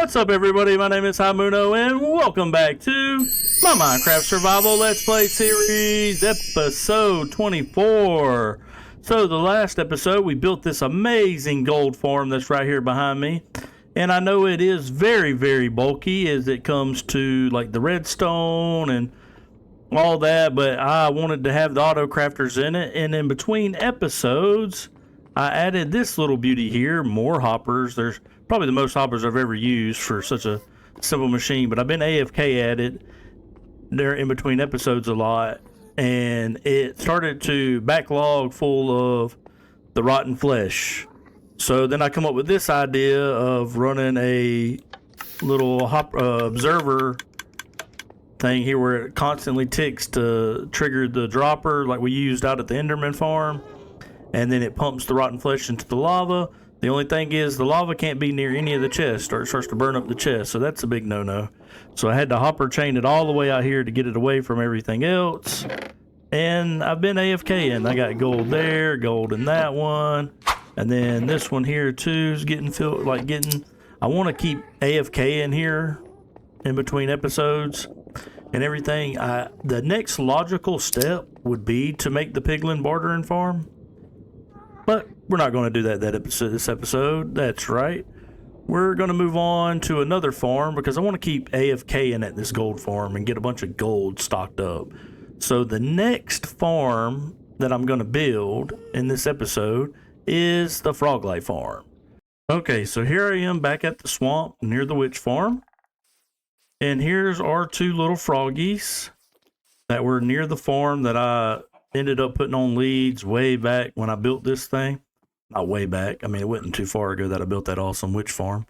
What's up, everybody? My name is Hamuno, and welcome back to my Minecraft Survival Let's Play Series, episode 24. So, the last episode, we built this amazing gold farm that's right here behind me. And I know it is very, very bulky as it comes to, like, the redstone and all that, but I wanted to have the auto crafters in it. And in between episodes, I added this little beauty here, more hoppers. There's probably the most hoppers I've ever used for such a simple machine, but I've been AFK at it there in between episodes a lot, and it started to backlog full of the rotten flesh. So then I come up with this idea of running a little observer thing here where it constantly ticks to trigger the dropper like we used out at the Enderman farm, and then it pumps the rotten flesh into the lava. The only thing is the lava can't be near any of the chests or it starts to burn up the chest, so that's a big no-no. So I had to hopper chain it all the way out here to get it away from everything else. And I've been AFK, and I got gold there, gold in that one, and then this one here too is getting filled, I want to keep AFK in here in between episodes and everything. The next logical step would be to make the piglin bartering farm. But we're not going to do that this episode. That's right. We're going to move on to another farm because I want to keep AFK in at this gold farm and get a bunch of gold stocked up. So the next farm that I'm going to build in this episode is the Froglight farm. Okay, so here I am back at the swamp near the witch farm. And here's our two little froggies that were near the farm that I ended up putting on leads way back when I built this thing. Not way back. I mean, it wasn't too far ago that I built that awesome witch farm.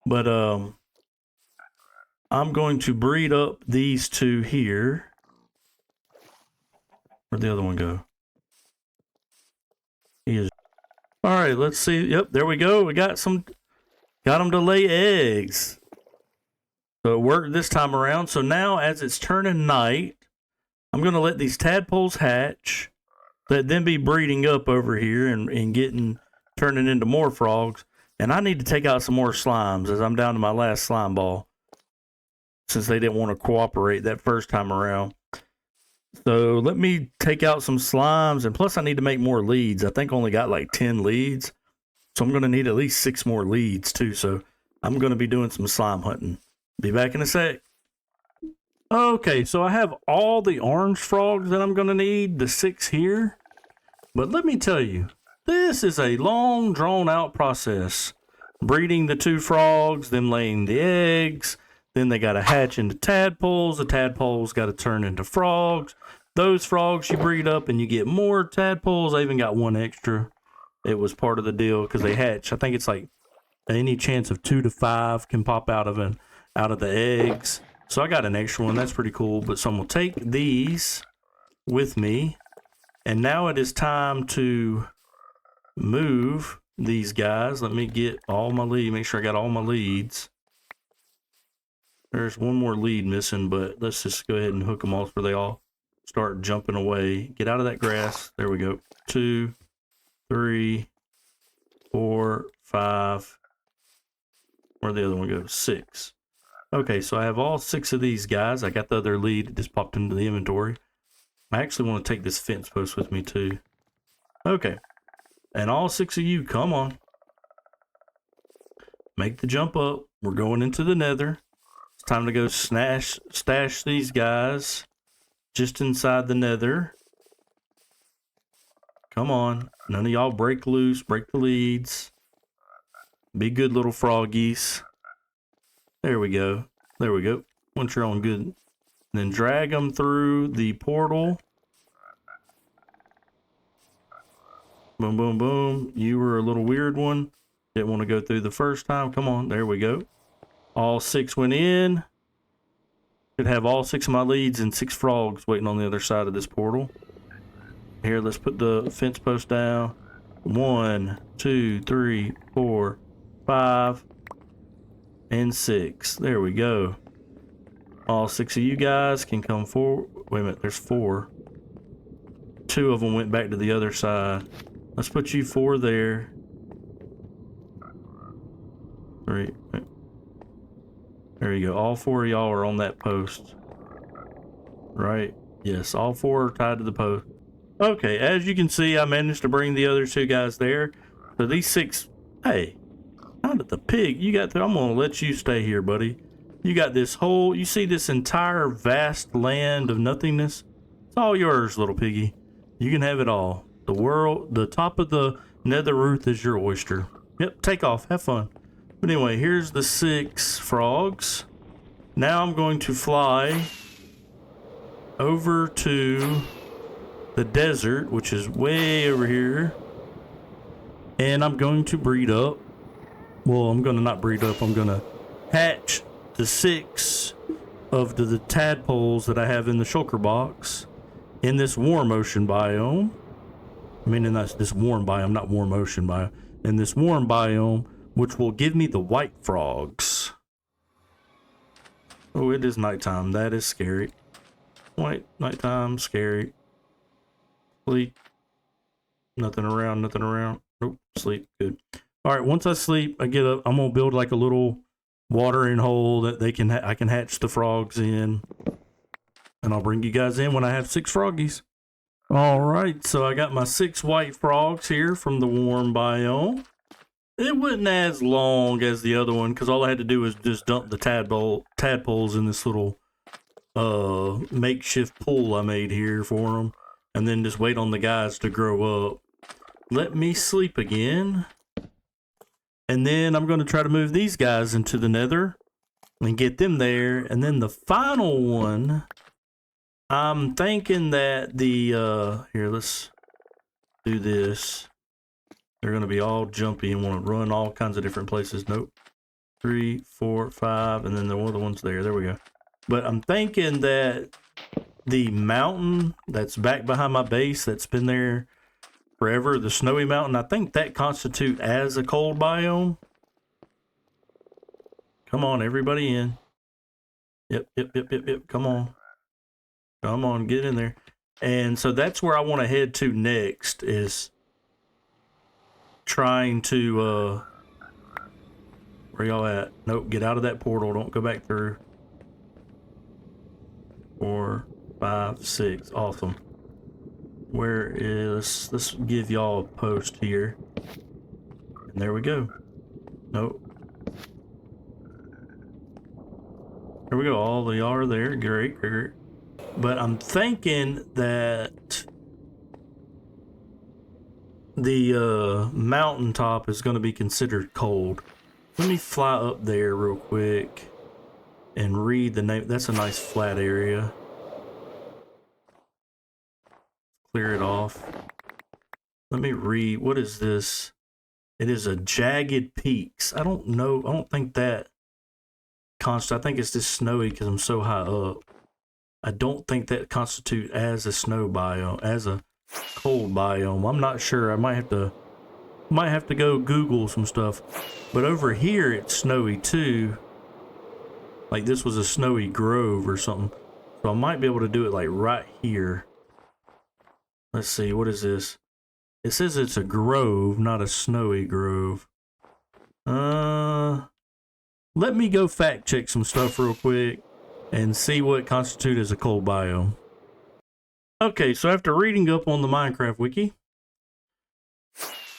But I'm going to breed up these two here. Where'd the other one go? He is. All right, let's see. Yep, there we go. We got them to lay eggs. So it worked this time around. So now as it's turning night, I'm going to let these tadpoles hatch, let them be breeding up over here and turning into more frogs. And I need to take out some more slimes as I'm down to my last slime ball, since they didn't want to cooperate that first time around. So let me take out some slimes, and plus I need to make more leads. I think I only got like 10 leads, so I'm going to need at least 6 more leads too. So I'm going to be doing some slime hunting. Be back in a sec. Okay, so I have all the orange frogs that I'm going to need, the 6 here. But let me tell you, this is a long, drawn-out process. Breeding the 2 frogs, them laying the eggs, then they got to hatch into tadpoles. The tadpoles got to turn into frogs. Those frogs you breed up and you get more tadpoles. I even got 1 extra. It was part of the deal because they hatch. I think it's like any chance of 2 to 5 can pop out of the eggs. So I got an extra one. That's pretty cool. But so I'm going to take these with me. And now it is time to move these guys. Let me get all my leads. Make sure I got all my leads. There's one more lead missing, but let's just go ahead and hook them all so they all start jumping away. Get out of that grass. There we go. 2, 3, 4, 5. Where'd the other one go? 6. Okay, so I have all 6 of these guys. I got the other lead. It just popped into the inventory. I actually want to take this fence post with me too. Okay. And all 6 of you, come on. Make the jump up. We're going into the nether. It's time to go stash these guys just inside the nether. Come on. None of y'all break loose. Break the leads. Be good little froggies. There we go. There we go. Once you're on good, then drag them through the portal. Boom, boom, boom. You were a little weird one. Didn't want to go through the first time. Come on. There we go. All 6 went in. Should have all 6 of my leads and 6 frogs waiting on the other side of this portal. Here, let's put the fence post down. 1, 2, 3, 4, 5. And 6. There we go. All 6 of you guys can come forward. Wait a minute, there's 4. 2 of them went back to the other side. Let's put you 4 there. 3. There you go. All 4 of y'all are on that post. Right? Yes, all 4 are tied to the post. Okay, as you can see, I managed to bring the other 2 guys there. So these 6... Hey, out of the pig. You got... I'm going to let you stay here, buddy. You got this whole... You see this entire vast land of nothingness? It's all yours, little piggy. You can have it all. The world... The top of the Nether Roof is your oyster. Yep, take off. Have fun. But anyway, here's the 6 frogs. Now I'm going to fly over to the desert, which is way over here. And I'm going to breed up. Well, I'm going to not breed up. I'm going to hatch the 6 of the tadpoles that I have in the shulker box in this warm ocean biome. I mean, in this warm biome, not warm ocean biome. In this warm biome, which will give me the white frogs. Oh, it is nighttime. That is scary. White, nighttime, scary. Sleep. Nothing around, nothing around. Nope, sleep. Good. All right, once I sleep, I get up. I'm going to build like a little watering hole that they can I can hatch the frogs in. And I'll bring you guys in when I have 6 froggies. All right, so I got my 6 white frogs here from the warm biome. It wasn't as long as the other one because all I had to do was just dump the tadpoles in this little makeshift pool I made here for them, and then just wait on the guys to grow up. Let me sleep again, and then I'm going to try to move these guys into the nether and get them there. And then the final one, I'm thinking that the here, let's do this. They're going to be all jumpy and want to run all kinds of different places. Nope. 3, 4, 5, and then the other one's there. There we go. But I'm thinking that the mountain that's back behind my base that's been there forever, the snowy mountain, I think that constitutes as a cold biome. Come on, everybody in. Yep. Come on. Come on, get in there. And so that's where I want to head to next, is trying to where y'all at? Nope, get out of that portal. Don't go back through. 4, 5, 6. Awesome. Where is... Let's give y'all a post here. And there we go. Nope. There we go. All of y'all are there. Great. But I'm thinking that the mountaintop is going to be considered cold. Let me fly up there real quick and read the name. That's a nice flat area. Clear it off. Let me read. What is this? It is a jagged peaks. I don't know. I don't think that I think it's just snowy because I'm so high up. I don't think that constitutes as a snow biome, as a cold biome. I'm not sure. I might have to go Google some stuff. But over here it's snowy too. Like this was a snowy grove or something. So I might be able to do it like right here. Let's see, what is this? It says it's a grove, not a snowy grove. Let me go fact check some stuff real quick and see what constitutes as a cold biome. Okay, so after reading up on the Minecraft wiki,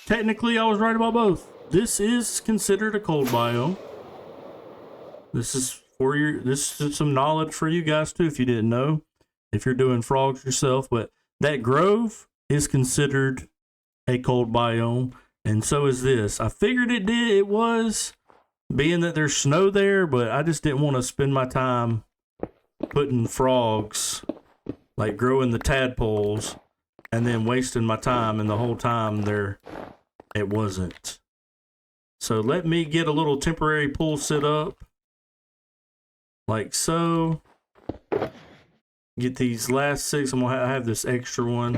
technically I was right about both. This is considered a cold biome. This is some knowledge for you guys too if you didn't know, if you're doing frogs yourself, but that grove is considered a cold biome, and so is this. I figured it was, being that there's snow there, but I just didn't want to spend my time putting frogs, like growing the tadpoles, and then wasting my time, and the whole time there, it wasn't. So let me get a little temporary pool set up, like so. Get these last 6. I have this extra one.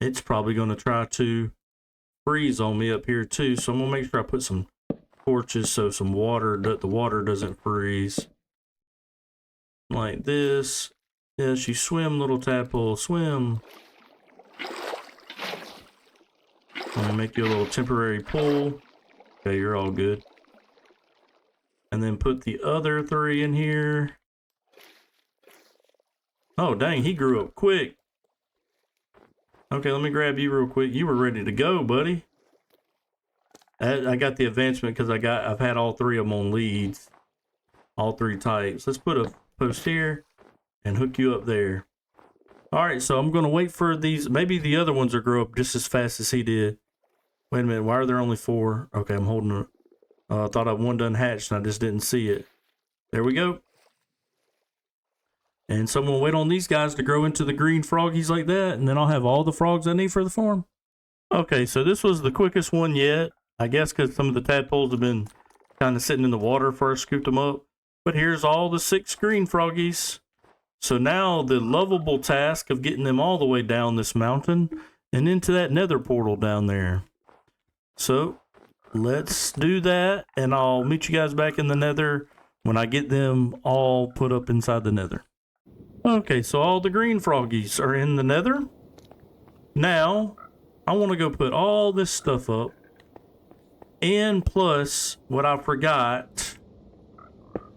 It's probably going to try to freeze on me up here too, so I'm going to make sure I put some torches so the water doesn't freeze. Like this. Yes, you swim, little tadpole, swim. I'm going to make you a little temporary pool. Okay, you're all good. And then put the other 3 in here. Oh, dang, he grew up quick. Okay, let me grab you real quick. You were ready to go, buddy. I got the advancement because I've had all 3 of them on leads. All 3 types. Let's put a post here and hook you up there. All right, so I'm going to wait for these. Maybe the other ones will grow up just as fast as he did. Wait a minute, why are there only 4? Okay, I'm holding it. I thought one done hatched and I just didn't see it. There we go. And so I'm going to wait on these guys to grow into the green froggies like that, and then I'll have all the frogs I need for the farm. Okay, so this was the quickest one yet. I guess because some of the tadpoles have been kind of sitting in the water before I scooped them up. But here's all the 6 green froggies. So now the lovable task of getting them all the way down this mountain and into that nether portal down there. So let's do that, and I'll meet you guys back in the nether when I get them all put up inside the nether. Okay, so all the green froggies are in the nether. Now, I want to go put all this stuff up. And plus, what I forgot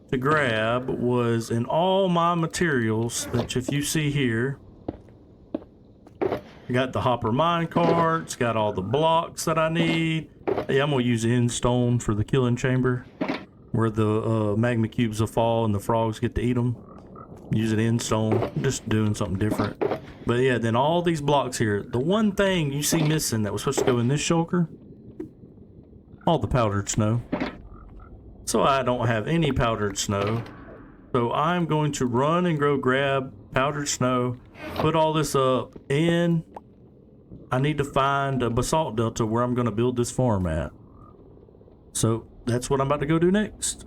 to grab was in all my materials, which if you see here, I got the hopper mine carts, got all the blocks that I need. Yeah, I'm going to use end stone for the killing chamber, where the magma cubes will fall and the frogs get to eat them. Use it end stone, just doing something different. But yeah, then all these blocks here. The one thing you see missing that was supposed to go in this shulker, all the powdered snow. So I don't have any powdered snow. So I'm going to run and go grab powdered snow, put all this up, and I need to find a basalt delta where I'm going to build this farm at. So that's what I'm about to go do next.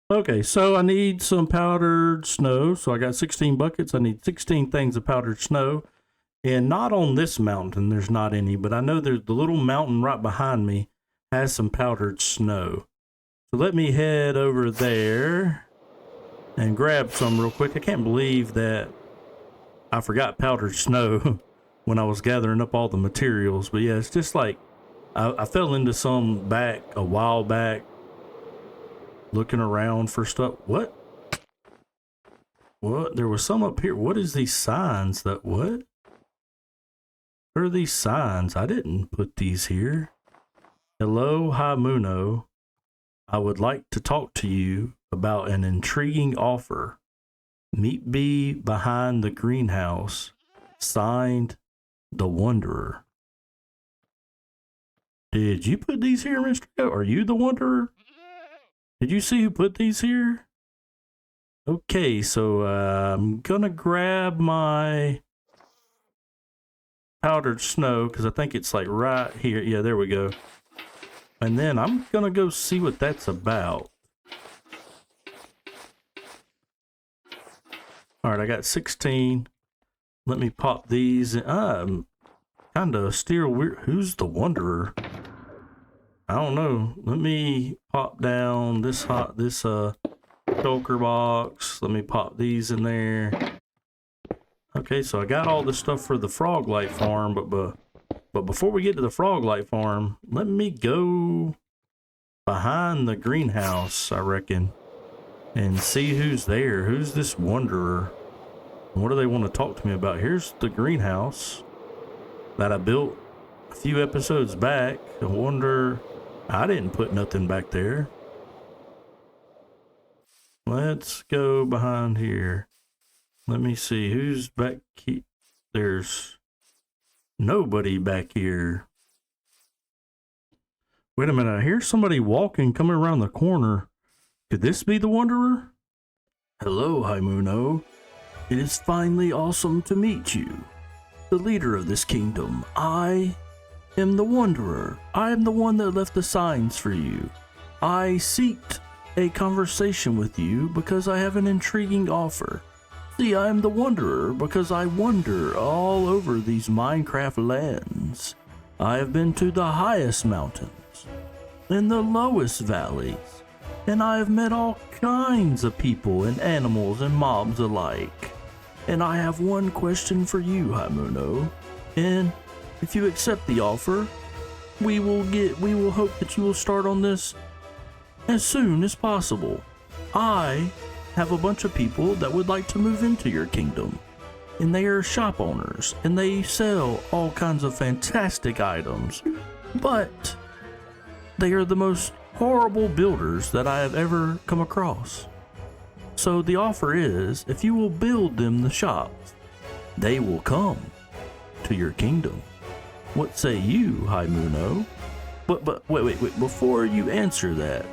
Okay, so I need some powdered snow. So I got 16 buckets. I need 16 things of powdered snow. And not on this mountain, there's not any, but I know there's the little mountain right behind me has some powdered snow. So let me head over there and grab some real quick. I can't believe that I forgot powdered snow when I was gathering up all the materials. But yeah, it's just like I fell into some back a while back, looking around for stuff. What? There was some up here. What is these signs that what? What are these signs? I didn't put these here. Hello, Haimuno. I would like to talk to you about an intriguing offer. Meet me behind the greenhouse. Signed, The Wanderer. Did you put these here, Mr. Goat? Are you the Wanderer? Did you see who put these here? Okay, so I'm gonna grab my powdered snow because I think it's like right here. Yeah, there we go. And then I'm gonna go see what that's about. All right, I got 16. Let me pop these. I'm kind of still weird. Who's the Wanderer? I don't know. Let me pop down this shulker box. Let me pop these in there. Okay, so I got all the stuff for the frog light farm, but before we get to the frog light farm, let me go behind the greenhouse, I reckon, and see who's there. Who's this Wanderer? What do they want to talk to me about? Here's the greenhouse that I built a few episodes back. I wonder, I didn't put nothing back there. Let's go behind here. Let me see who's back here. There's nobody back here. Wait a minute, I hear somebody walking, coming around the corner. Could this be the Wanderer? Hello, Haimuno. It is finally awesome to meet you. The leader of this kingdom. I am the Wanderer. I am the one that left the signs for you. I seeked a conversation with you because I have an intriguing offer. See, I am the Wanderer because I wander all over these Minecraft lands. I have been to the highest mountains and the lowest valleys, and I have met all kinds of people and animals and mobs alike. And I have one question for you, Haimuno. And if you accept the offer, we will hope that you will start on this as soon as possible. I have a bunch of people that would like to move into your kingdom, and they are shop owners, and they sell all kinds of fantastic items, but they are the most horrible builders that I have ever come across. So the offer is, if you will build them the shops, they will come to your kingdom. What say you, High Muno? But wait, before you answer that,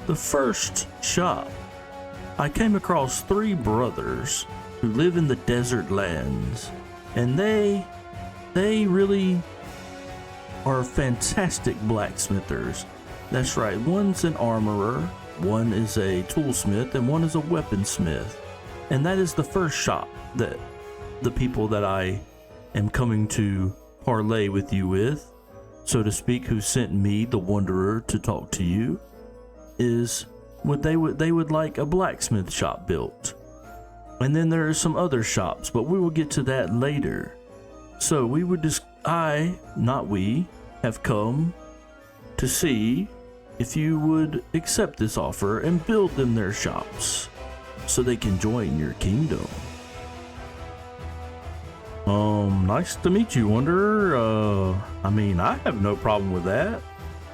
the first shop, I came across 3 brothers who live in the desert lands, and they really are fantastic blacksmithers. That's right, one's an armorer, one is a toolsmith, and one is a weaponsmith. And that is the first shop that the people that I am coming to parlay with you with, so to speak, who sent me, the Wanderer, to talk to you, is they would like a blacksmith shop built. And then there are some other shops, but we will get to that later. So we would have come to see if you would accept this offer and build them their shops so they can join your kingdom. Nice to meet you, Wanderer. I mean, I have no problem with that.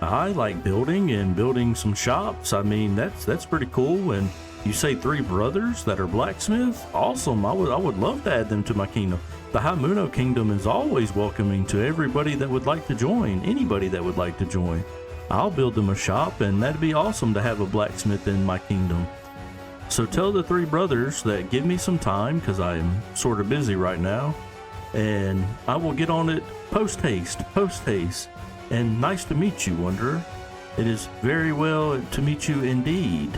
I like building some shops. I mean, that's pretty cool. And you say 3 brothers that are blacksmiths? Awesome. I would love to add them to my kingdom. The High Muno kingdom is always welcoming to everybody that would like to join, anybody that would like to join. I'll build them a shop, and that'd be awesome to have a blacksmith in my kingdom. So tell the 3 brothers that give me some time, because I am sort of busy right now, and I will get on it post haste. And nice to meet you, Wanderer. It is very well to meet you indeed.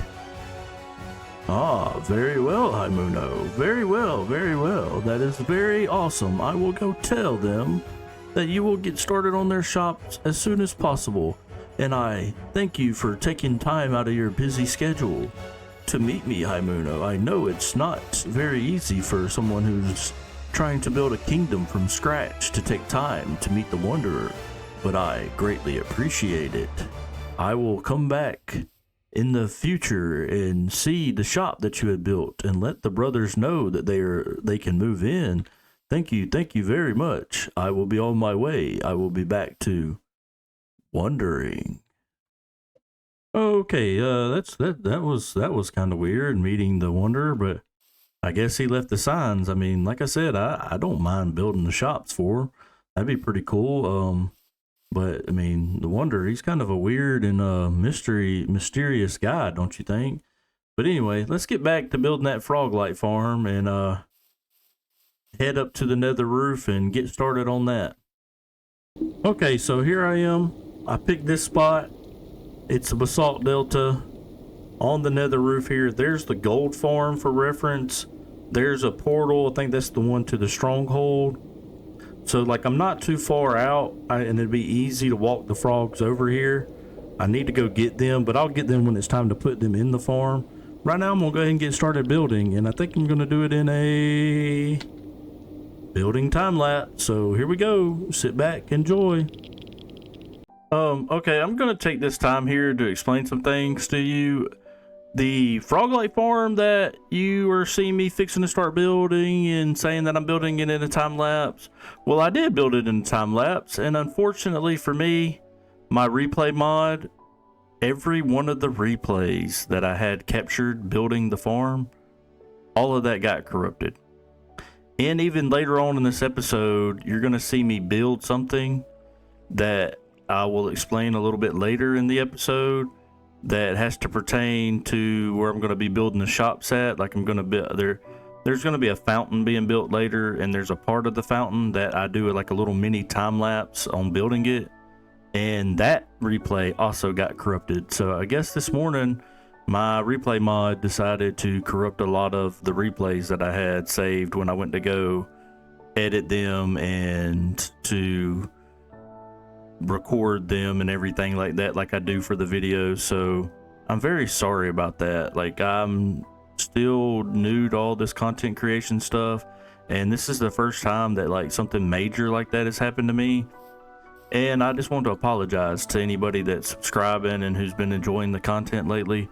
Ah, very well, High Muno. Very well. That is very awesome. I will go tell them that you will get started on their shops as soon as possible. And I thank you for taking time out of your busy schedule to meet me, High Muno. I know it's not very easy for someone who's trying to build a kingdom from scratch to take time to meet the Wanderer, but I greatly appreciate it. I will come back in the future and see the shop that you had built and let the brothers know that they can move in. Thank you very much. I will be on my way. I will be back to wondering. Okay, that was kind of weird meeting the Wanderer, but I guess he left the signs. I mean, like I said, I don't mind building the shops for him. That'd be pretty cool. But I mean, the Wanderer, he's kind of a weird and mysterious guy, don't you think? But anyway, let's get back to building that Froglight farm and head up to the Nether Roof and get started on that. Okay, so here I am. I picked this spot. It's a basalt delta on the Nether Roof here. There's the gold farm for reference. There's a portal. I think that's the one to the stronghold. So like I'm not too far out, and it'd be easy to walk the frogs over here. I need to go get them, but I'll get them when it's time to put them in the farm. Right now I'm gonna go ahead and get started building, and I think I'm gonna do it in a building time lapse. So here we go. Sit back, enjoy. Okay, I'm gonna take this time here to explain some things to you. The Froglight farm that you are seeing me fixing to start building and saying that I'm building it in a time lapse, well, I did build it in a time lapse, and unfortunately for me, my replay mod, every one of the replays that I had captured building the farm, all of that got corrupted. And even later on in this episode, you're gonna see me build something that I will explain a little bit later in the episode that has to pertain to where I'm going to be building the shops at. Like I'm going to build there's going to be a fountain being built later, and there's a part of the fountain that I do like a little mini time lapse on building it, and that replay also got corrupted. So I guess this morning my replay mod decided to corrupt a lot of the replays that I had saved when I went to go edit them and to record them and everything like that, like I do for the videos. So I'm very sorry about that. Like I'm still new to all this content creation stuff, and this is the first time that like something major like that has happened to me. And I just want to apologize to anybody that's subscribing and who's been enjoying the content lately.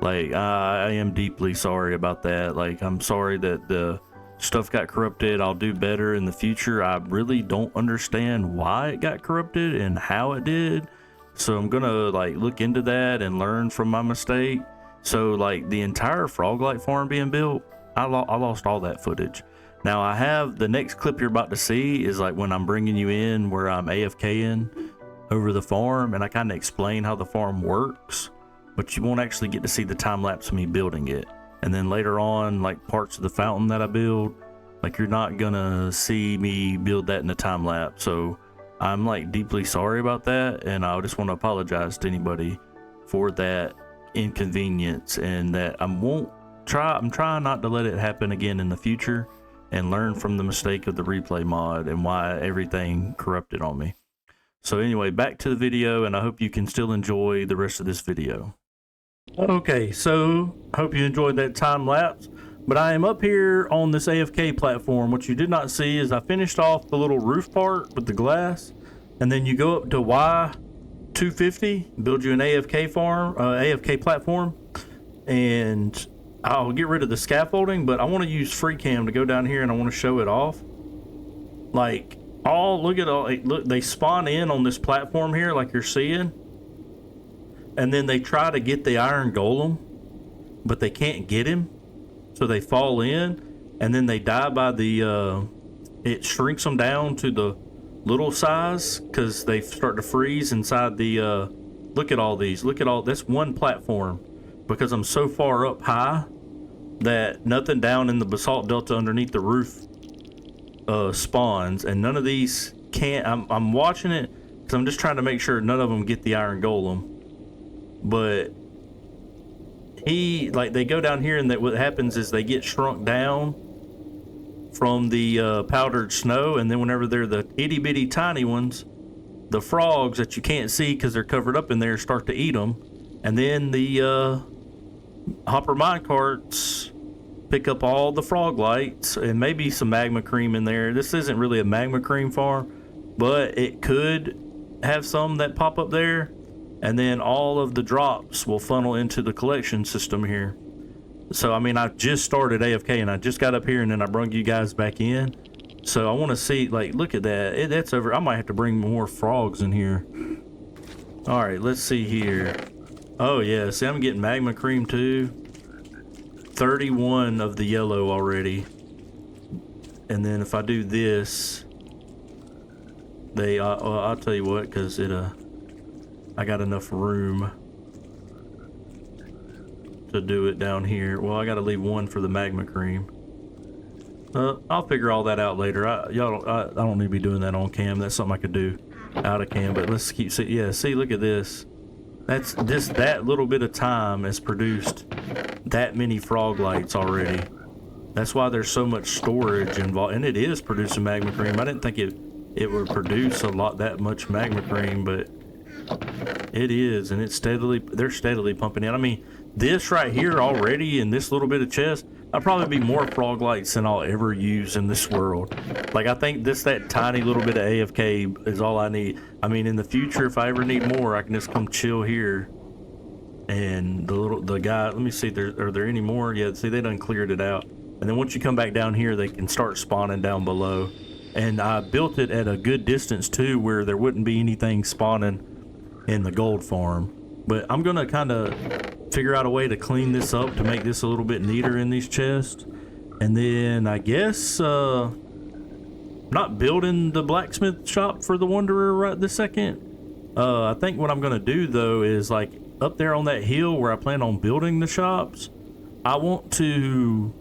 Like, I am deeply sorry about that. Like, I'm sorry that the stuff got corrupted. I'll do better in the future. I really don't understand why it got corrupted and how it did. So I'm gonna like look into that and learn from my mistake. So like the entire frog light farm being built, I lost all that footage. Now I have the next clip you're about to see is like when I'm bringing you in where I'm AFKing over the farm, and I kind of explain how the farm works, but you won't actually get to see the time lapse of me building it. And then later on, like parts of the fountain that I build, like you're not gonna see me build that in the time lapse. So I'm like deeply sorry about that, and I just want to apologize to anybody for that inconvenience, and that I'm trying not to let it happen again in the future, and learn from the mistake of the replay mod and why everything corrupted on me. So anyway, back to the video, and I hope you can still enjoy the rest of this video. Okay, so I hope you enjoyed that time lapse, but I am up here on this AFK platform. What you did not see is I finished off the little roof part with the glass, and then you go up to Y250, build you an AFK platform, and I'll get rid of the scaffolding, but I want to use free cam to go down here, and I want to show it off. Like, look, they spawn in on this platform here, like you're seeing, and then they try to get the iron golem, but they can't get him, so they fall in, and then they die by the it shrinks them down to the little size because they start to freeze inside the look at all these, that's one platform, because I'm so far up high that nothing down in the basalt delta underneath the roof spawns, and none of these can't. I'm watching it because I'm just trying to make sure none of them get the iron golem. But they go down here, and what happens is they get shrunk down from the powdered snow, and then whenever they're the itty bitty tiny ones, the frogs that you can't see because they're covered up in there start to eat them, and then the hopper minecarts pick up all the frog lights and maybe some magma cream in there. This isn't really a magma cream farm, but it could have some that pop up there, and then all of the drops will funnel into the collection system here. So I mean, I just started AFK, and I just got up here, and then I brung you guys back in. So I want to see, like, look at that. That's over. I might have to bring more frogs in here. All right, let's see here. Oh yeah, see, I'm getting magma cream too. 31 of the yellow already. And then if I do this, I'll tell you what, because I got enough room to do it down here. Well, I got to leave one for the magma cream. I'll figure all that out later. I don't need to be doing that on cam. That's something I could do out of cam. But let's keep see. Yeah, see, look at this. That's just that little bit of time has produced that many frog lights already. That's why there's so much storage involved, and it is producing magma cream. I didn't think it would produce that much magma cream, but it is, and they're steadily pumping in. I mean, this right here already in this little bit of chest, I'll probably be more frog lights than I'll ever use in this world. Like, I think that tiny little bit of AFK is all I need. I mean, in the future, if I ever need more, I can just come chill here. And the guy, let me see, are there any more? Yeah, see, they done cleared it out. And then once you come back down here, they can start spawning down below. And I built it at a good distance too, where there wouldn't be anything spawning in the gold farm. But I'm gonna kind of figure out a way to clean this up to make this a little bit neater in these chests. And then I guess not building the blacksmith shop for the Wanderer right this second. I think what I'm gonna do though is, like, up there on that hill where I plan on building the shops, I want to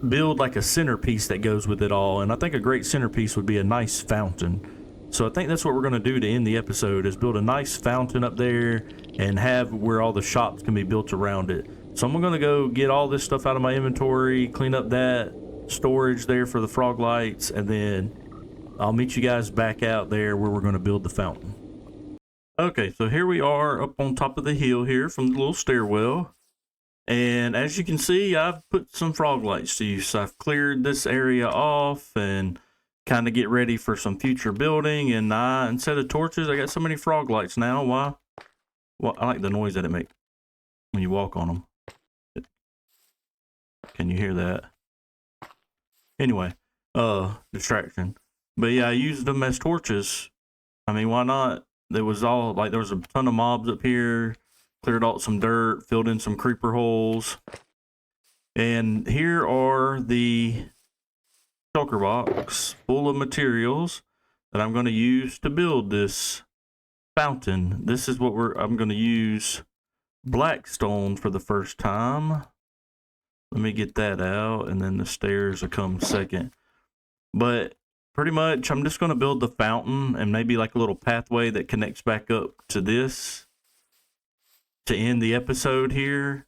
build like a centerpiece that goes with it all. And I think a great centerpiece would be a nice fountain. So I think that's what we're going to do to end the episode, is build a nice fountain up there and have where all the shops can be built around it. So I'm going to go get all this stuff out of my inventory, clean up that storage there for the frog lights, and then I'll meet you guys back out there where we're going to build the fountain. Okay, so here we are up on top of the hill here from the little stairwell. And as you can see, I've put some frog lights to use. So I've cleared this area off, and kind of get ready for some future building. And instead of torches, I got so many frog lights now. Why? Well, I like the noise that it makes when you walk on them. Can you hear that? Anyway, distraction. But yeah, I used them as torches. I mean, why not? There was a ton of mobs up here. Cleared out some dirt, filled in some creeper holes. And here are the shulker box full of materials that I'm going to use to build this fountain. This is what I'm going to use blackstone for the first time. Let me get that out, and then the stairs will come second. But pretty much, I'm just going to build the fountain and maybe like a little pathway that connects back up to this to end the episode here.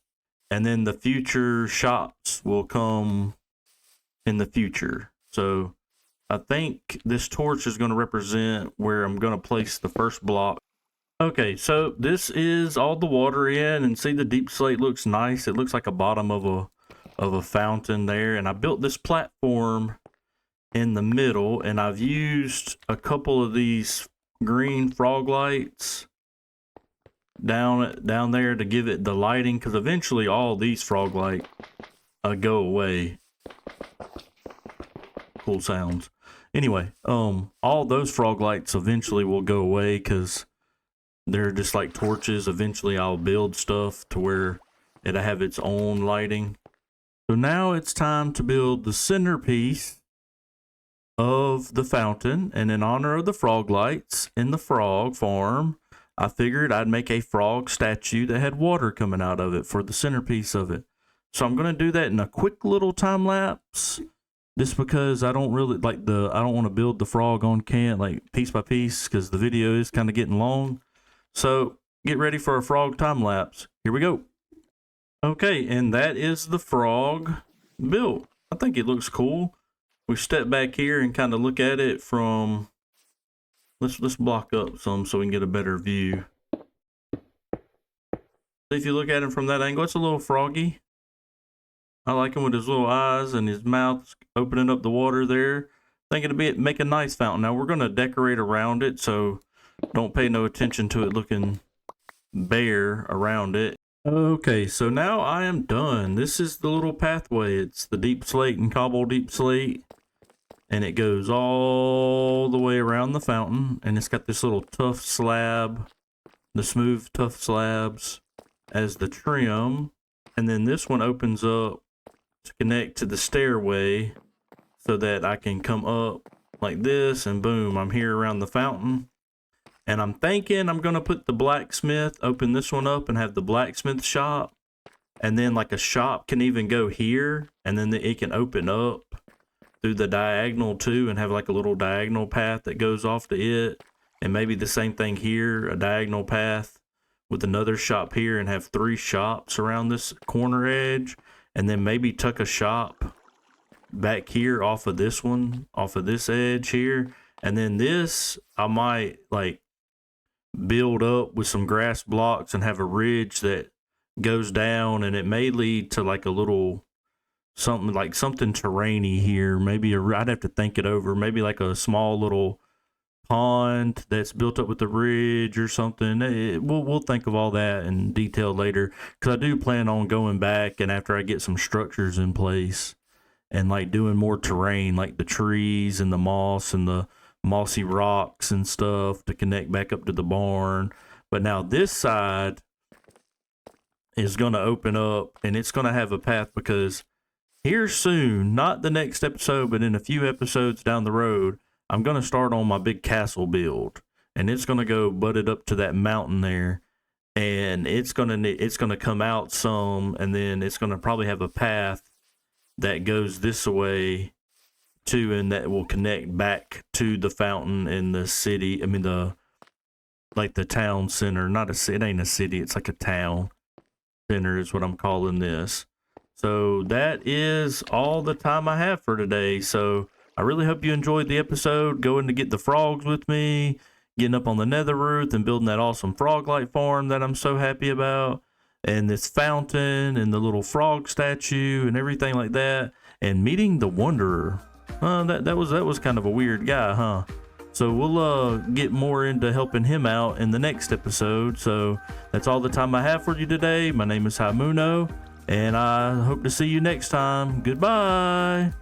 And then the future shops will come in the future. So I think this torch is going to represent where I'm going to place the first block. Okay, so this is all the water in, and see the deep slate looks nice. It looks like a bottom of a fountain there. And I built this platform in the middle, and I've used a couple of these green frog lights down there to give it the lighting, because eventually all these frog lights go away. Cool sounds. Anyway, all those frog lights eventually will go away because they're just like torches. Eventually I'll build stuff to where it'll have its own lighting. So now it's time to build the centerpiece of the fountain, and in honor of the frog lights in the frog farm, I figured I'd make a frog statue that had water coming out of it for the centerpiece of it. So I'm going to do that in a quick little time lapse, just because I don't really like I don't want to build the frog on cam, like piece by piece, because the video is kind of getting long. So get ready for a frog time lapse. Here we go. Okay, and that is the frog built. I think it looks cool. We step back here and kind of look at it from, let's block up some so we can get a better view. If you look at him from that angle, it's a little froggy. I like him with his little eyes and his mouth opening up the water there. I think it'll make a nice fountain. Now we're going to decorate around it, so don't pay no attention to it looking bare around it. Okay, so now I am done. This is the little pathway. It's the deep slate and cobble deep slate. And it goes all the way around the fountain. And it's got this little tough slab, the smooth tough slabs as the trim. And then this one opens up to connect to the stairway so that I can come up like this, and boom, I'm here around the fountain. And I'm thinking I'm going to put the blacksmith, open this one up and have the blacksmith shop. And then like a shop can even go here, and then it can open up through the diagonal too and have like a little diagonal path that goes off to it. And maybe the same thing here, a diagonal path with another shop here, and have 3 shops around this corner edge. And then maybe tuck a shop back here off of this one, off of this edge here. And then this, I might like build up with some grass blocks and have a ridge that goes down, and it may lead to like a little something terrainy here. Maybe I'd have to think it over. Maybe like a small little pond that's built up with the ridge or something. We'll think of all that in detail later, because I do plan on going back, and after I get some structures in place and like doing more terrain, like the trees and the moss and the mossy rocks and stuff to connect back up to the barn. But now this side is going to open up, and it's going to have a path, because here soon, not the next episode, but in a few episodes down the road, I'm going to start on my big castle build, and it's going to go butted up to that mountain there, and it's going to come out some, and then it's going to probably have a path that goes this way too, and that will connect back to the fountain in the city. I mean, the town center. It ain't a city, it's like a town center is what I'm calling this. So that is all the time I have for today. So I really hope you enjoyed the episode, going to get the frogs with me, getting up on the Nether Roof and building that awesome frog light farm that I'm so happy about, and this fountain and the little frog statue and everything like that, and meeting the Wanderer. That was kind of a weird guy, huh? So we'll get more into helping him out in the next episode. So that's all the time I have for you today. My name is Haimuno, and I hope to see you next time. Goodbye.